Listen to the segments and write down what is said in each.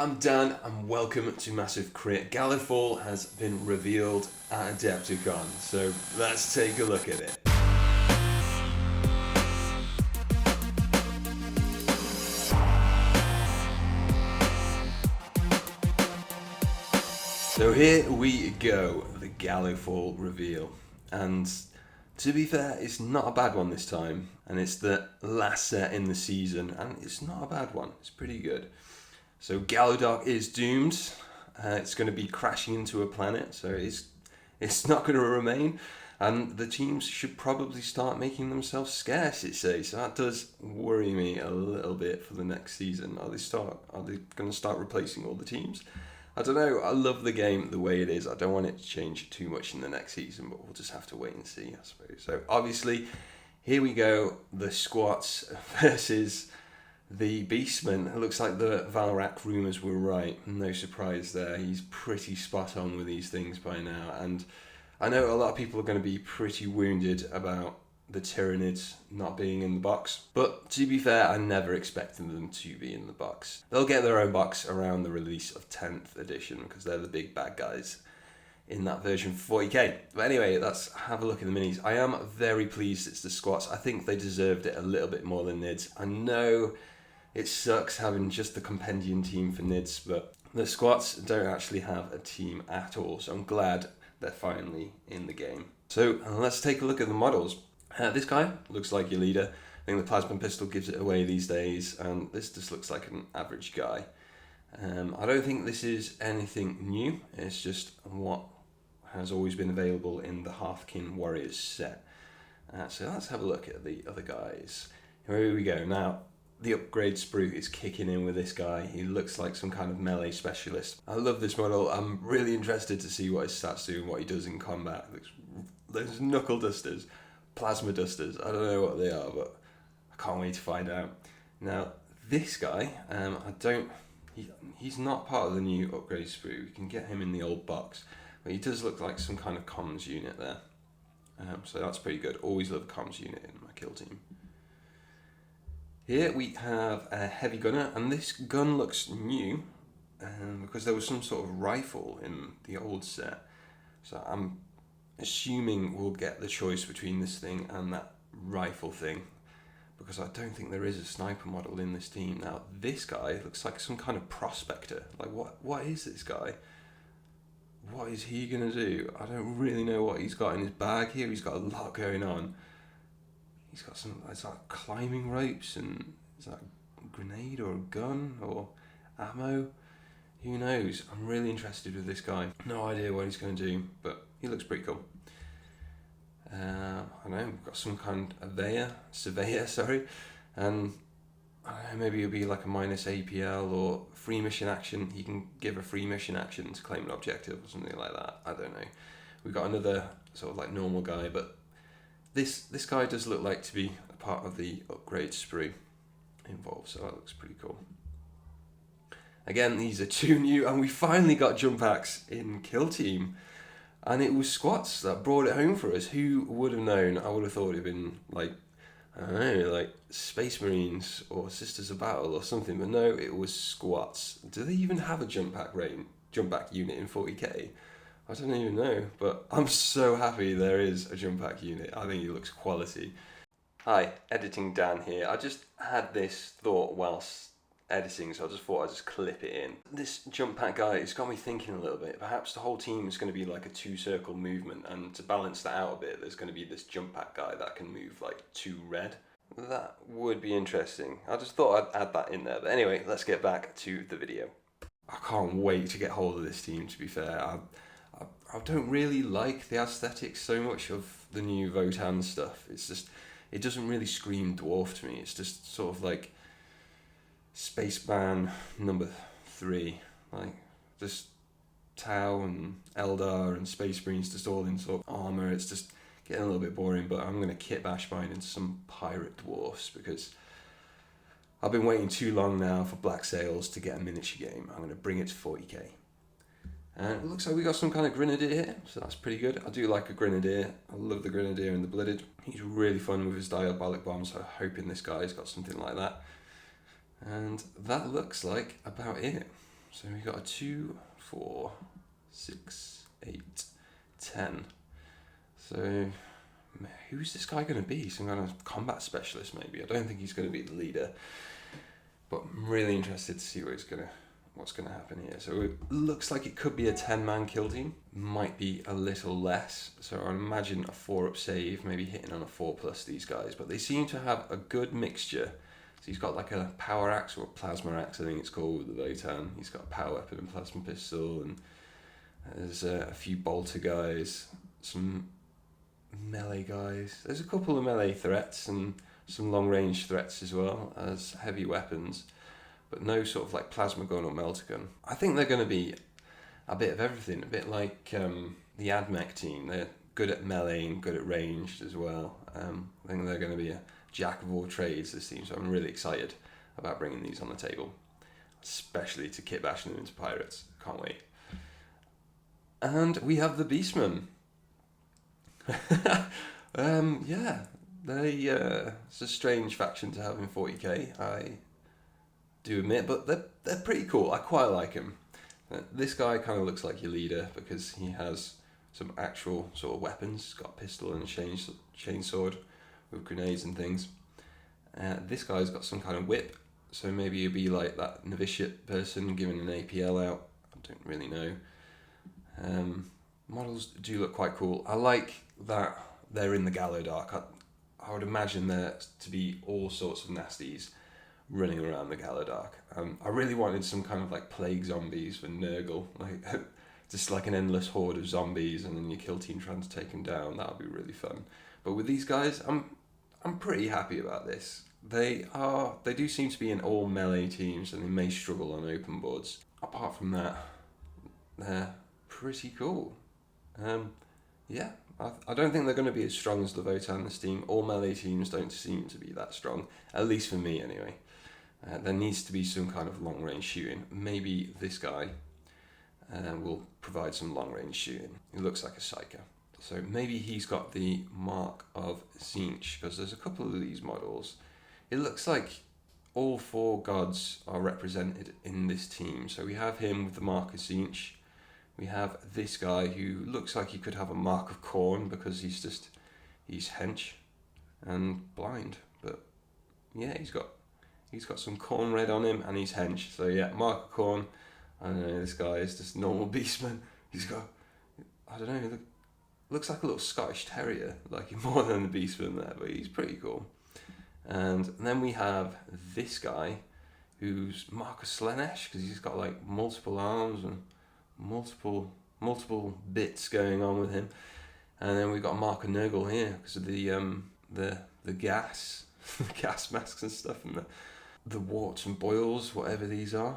I'm Dan and welcome to Massive Crit. Gallowfall has been revealed at Adepticon, so let's take a look at it. So here we go, the Gallowfall reveal. And to be fair, it's not a bad one this time. And it's the last set in the season, and it's not a bad one. It's pretty good. So Gallowdark is doomed. It's going to be crashing into a planet, so it's not going to remain. And the teams should probably start making themselves scarce, it says. So that does worry me a little bit for the next season. Are they going to start replacing all the teams? I don't know. I love the game the way it is. I don't want it to change too much in the next season, but we'll just have to wait and see, I suppose. So obviously, here we go. The Squats versus the Beastman. It looks like the Valrak rumours were right. No surprise there. He's pretty spot on with these things by now. And I know a lot of people are going to be pretty wounded about the Tyranids not being in the box. But to be fair, I never expected them to be in the box. They'll get their own box around the release of 10th edition because they're the big bad guys in that version for 40k. But anyway, let's have a look at the minis. I am very pleased it's the Squats. I think they deserved it a little bit more than Nids. I know it sucks having just the compendium team for Nids, but the Squats don't actually have a team at all, so I'm glad they're finally in the game. So let's take a look at the models. This guy looks like your leader. I think the plasma pistol gives it away these days, and this just looks like an average guy. I don't think this is anything new. It's just what has always been available in the Hearthkin Warriors set. So let's have a look at the other guys. Here we go. Now, the upgrade sprue is kicking in with this guy. He looks like some kind of melee specialist. I love this model. I'm really interested to see what his stats do and what he does in combat. Those knuckle dusters, plasma dusters, I don't know what they are, but I can't wait to find out. Now, this guy, he's not part of the new upgrade sprue. You can get him in the old box, but he does look like some kind of comms unit there. So that's pretty good. Always love a comms unit in my kill team. Here we have a heavy gunner, and this gun looks new because there was some sort of rifle in the old set. So I'm assuming we'll get the choice between this thing and that rifle thing, because I don't think there is a sniper model in this team. Now this guy looks like some kind of prospector. Like what is this guy? What is he gonna do? I don't really know what he's got in his bag here. He's got a lot going on. He's got some, it's like climbing ropes, and is that a grenade or a gun or ammo? Who knows? I'm really interested with this guy. No idea what he's going to do, but he looks pretty cool. I don't know, we've got some kind of surveyor, and I don't know, maybe it'll be like a minus APL or free mission action. He can give a free mission action to claim an objective or something like that. I don't know. We've got another sort of like normal guy, but this guy does look like to be a part of the upgrade sprue involved, so that looks pretty cool. Again, these are two new, and we finally got jump packs in Kill Team, and it was Squats that brought it home for us. Who would have known? I would have thought it'd been like, I don't know, like Space Marines or Sisters of Battle or something, but no, it was Squats. Do they even have a jump pack unit in 40k? I don't even know, but I'm so happy there is a jump pack unit. I think it looks quality. Hi, Editing Dan here. I just had this thought whilst editing, so I just thought I'd just clip it in. This jump pack guy, it's got me thinking a little bit. Perhaps the whole team is going to be like a 2-circle movement, and to balance that out a bit, there's going to be this jump pack guy that can move like 2 red. That would be interesting. I just thought I'd add that in there. But anyway, let's get back to the video. I can't wait to get hold of this team, to be fair. I don't really like the aesthetics so much of the new Votan stuff. It's just, it doesn't really scream dwarf to me. It's just sort of like Spaceman number 3, like just Tau and Eldar and Space Marines just all in sort of armour. It's just getting a little bit boring, but I'm going to kit bash mine into some pirate dwarfs because I've been waiting too long now for Black Sails to get a miniature game. I'm going to bring it to 40k. And it looks like we got some kind of Grenadier here, so that's pretty good. I do like a Grenadier. I love the Grenadier and the Blooded. He's really fun with his Diabolic Bomb, so I'm hoping this guy's got something like that. And that looks like about it. So we got a 2, 4, 6, 8, 10. So who's this guy going to be? Some kind of combat specialist maybe. I don't think he's going to be the leader, but I'm really interested to see what's going to happen here. So it looks like it could be a 10-man kill team. Might be a little less. So I imagine a 4-up save, maybe hitting on a 4+ these guys. But they seem to have a good mixture. So he's got like a power axe or a plasma axe, I think it's called, with the Votan. He's got a power weapon and plasma pistol, and there's a few bolter guys, some melee guys. There's a couple of melee threats and some long range threats as well as heavy weapons, but no sort of like plasma gun or melter gun. I think they're going to be a bit of everything, a bit like the AdMech team. They're good at melee and good at ranged as well. I think they're going to be a jack of all trades, this team, so I'm really excited about bringing these on the table, especially to kit bashing them into pirates. Can't wait. And we have the Beastman. Yeah, it's a strange faction to have in 40k, I do admit, but they're pretty cool. I quite like him. This guy kind of looks like your leader because he has some actual sort of weapons. He's got a pistol and a chainsword with grenades and things. This guy's got some kind of whip, so maybe he'll be like that novitiate person giving an APL out. I don't really know. Models do look quite cool. I like that they're in the Gallowdark. I would imagine there to be all sorts of nasties running around the Gallowdark. I really wanted some kind of like plague zombies for Nurgle, like just like an endless horde of zombies, and then your kill team trying to take them down. That would be really fun. But with these guys, I'm pretty happy about this. They do seem to be in all melee teams, and they may struggle on open boards. Apart from that, they're pretty cool. Yeah, I don't think they're going to be as strong as the Votan this team. All melee teams don't seem to be that strong, at least for me anyway. There needs to be some kind of long range shooting. Maybe this guy will provide some long range shooting. He looks like a psyker. So maybe he's got the Mark of Tzeentch, because there's a couple of these models. It looks like all 4 gods are represented in this team. So we have him with the Mark of Tzeentch. We have this guy who looks like he could have a Mark of Khorne because he's hench and blind. But yeah, he's got some Khorne red on him and he's hench. So yeah, Mark of Khorne. I don't know, this guy is just normal Beastman. He's got, I don't know, looks like a little Scottish Terrier, like more than the Beastman there, but he's pretty cool. And then we have this guy who's Mark of Slaanesh, because he's got like multiple arms and multiple bits going on with him. And then we've got Mark of Nurgle here because of the gas the gas masks and stuff, and the warts and boils, whatever these are.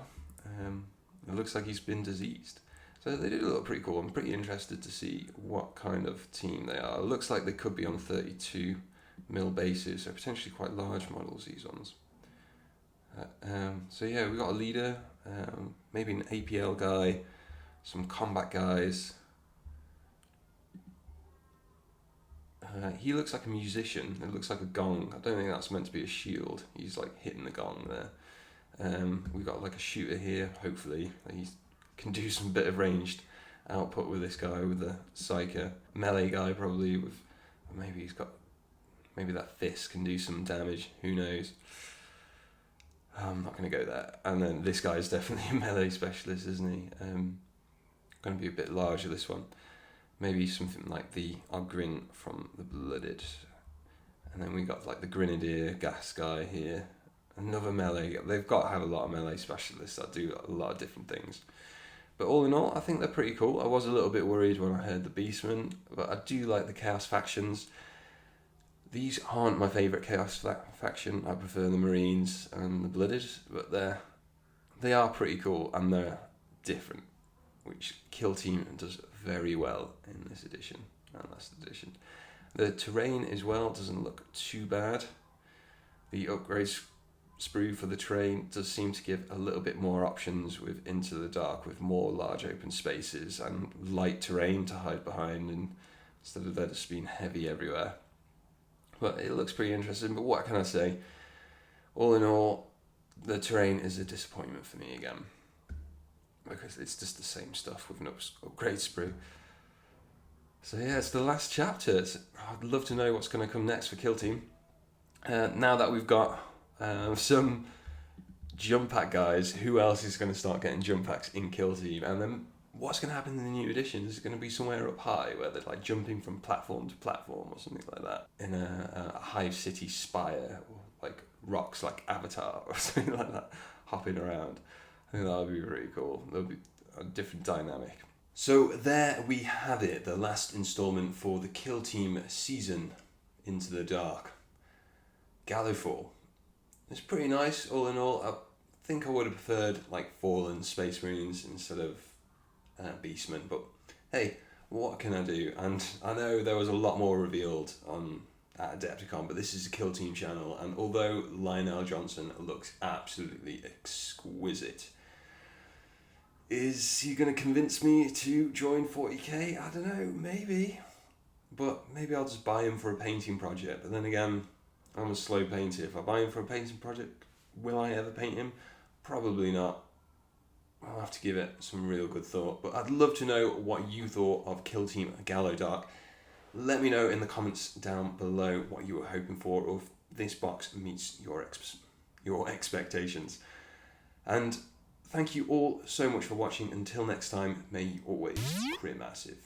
It looks like he's been diseased. So they do look pretty cool. I'm pretty interested to see what kind of team they are. It looks like they could be on 32 mil bases, so potentially quite large models, these ones. So yeah, we've got a leader, maybe an APL guy, some combat guys. He looks like a musician. It looks like a gong. I don't think that's meant to be a shield. He's like hitting the gong there. We've got like a shooter here, hopefully. He can do some bit of ranged output with this guy, with the Psyker. Melee guy probably, with maybe that fist can do some damage, who knows. I'm not going to go there. And then this guy is definitely a melee specialist, isn't he? Going to be a bit larger, this one. Maybe something like the Ogrin from the Blooded. And then we got like the Grenadier gas guy here. Another melee. They've got to have a lot of melee specialists that do a lot of different things. But all in all, I think they're pretty cool. I was a little bit worried when I heard the Beastman, but I do like the Chaos factions. These aren't my favourite Chaos faction. I prefer the Marines and the Blooded, but they are pretty cool and they're different, which Kill Team does very well in this edition and last edition. The terrain as well doesn't look too bad. The upgrade sprue for the terrain does seem to give a little bit more options with Into the Dark, with more large open spaces and light terrain to hide behind, and instead of there just being heavy everywhere. But it looks pretty interesting. But what can I say? All in all, the terrain is a disappointment for me again. because it's just the same stuff with an upgrade sprue. So yeah, it's the last chapter. I'd love to know what's going to come next for Kill Team. Now that we've got some jump pack guys, who else is going to start getting jump packs in Kill Team? And then what's going to happen in the new edition? Is it going to be somewhere up high where they're like jumping from platform to platform or something like that? In a Hive City spire, or like rocks like Avatar or something like that, hopping around. I think that would be really cool. That would be a different dynamic. So there we have it, the last installment for the Kill Team season, Into the Dark. Gallowfall. It's pretty nice, all in all. I think I would have preferred like Fallen Space Marines instead of Beastman, but hey, what can I do? And I know there was a lot more revealed at Adepticon, but this is a Kill Team channel, and although Lionel Johnson looks absolutely exquisite, is he going to convince me to join 40k? I don't know, maybe. But maybe I'll just buy him for a painting project. But then again, I'm a slow painter. If I buy him for a painting project, will I ever paint him? Probably not. I'll have to give it some real good thought. But I'd love to know what you thought of Kill Team Gallowdark. Let me know in the comments down below what you were hoping for, or if this box meets your expectations. And thank you all so much for watching. Until next time, may you always crit massive.